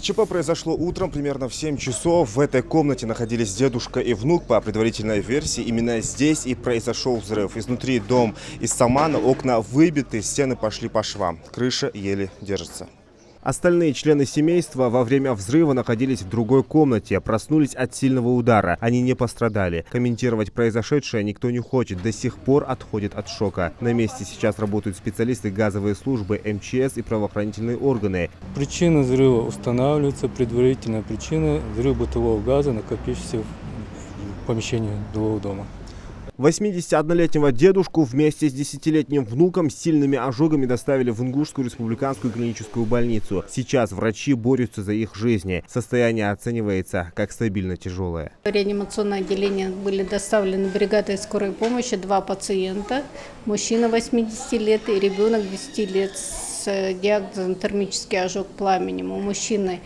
ЧП произошло утром, примерно в 7 часов. В этой комнате находились дедушка и внук. По предварительной версии, именно здесь и произошел взрыв. Изнутри дом из самана, окна выбиты, стены пошли по швам. Крыша еле держится. Остальные члены семейства во время взрыва находились в другой комнате, проснулись от сильного удара. Они не пострадали. Комментировать произошедшее никто не хочет, до сих пор отходит от шока. На месте сейчас работают специалисты газовой службы, МЧС и правоохранительные органы. Причина взрыва устанавливается, предварительная причина взрыва бытового газа, накопившегося в помещении жилого дома. 81-летнего дедушку вместе с 10-летним внуком с сильными ожогами доставили в Ингушскую республиканскую клиническую больницу. Сейчас врачи борются за их жизни. Состояние оценивается как стабильно тяжелое. В реанимационное отделение были доставлены бригадой скорой помощи 2 пациента. Мужчина 80 лет и ребенок 10 лет с диагнозом термический ожог пламенем. У мужчины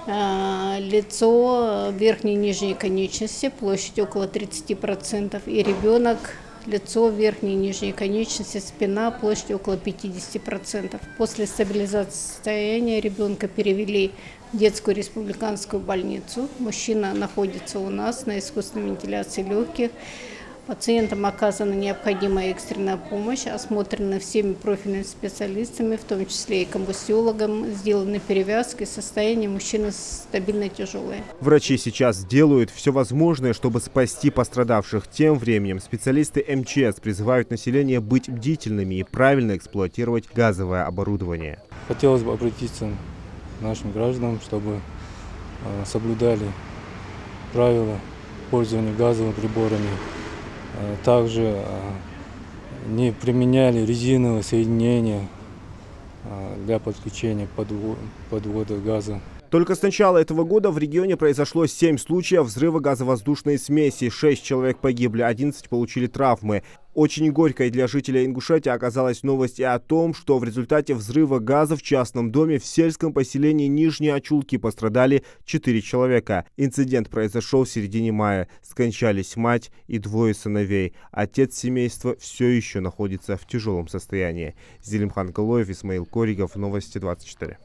лицо, верхней и нижней конечности, площадь около 30%, и ребенок, лицо, верхней и нижней конечности, спина, площадь около 50%. После стабилизации состояния ребенка перевели в детскую республиканскую больницу. Мужчина находится у нас на искусственной вентиляции легких. Пациентам оказана необходимая экстренная помощь, осмотрены всеми профильными специалистами, в том числе и комбустиологом, сделаны перевязки, состояние мужчины стабильно тяжелое. Врачи сейчас делают все возможное, чтобы спасти пострадавших. Тем временем специалисты МЧС призывают население быть бдительными и правильно эксплуатировать газовое оборудование. Хотелось бы обратиться к нашим гражданам, чтобы соблюдали правила пользования газовыми приборами. Также не применяли резиновые соединения для подключения подвода газа. Только с начала этого года в регионе произошло 7 случаев взрыва газовоздушной смеси. 6 человек погибли, 11 получили травмы. Очень горькой для жителей Ингушетии оказалась новость и о том, что в результате взрыва газа в частном доме в сельском поселении Нижние Очулки пострадали 4 человека. Инцидент произошел в середине мая. Скончались мать и 2 сыновей. Отец семейства все еще находится в тяжелом состоянии. Зелимхан Галоев, Исмаил Коригов, Новости 24.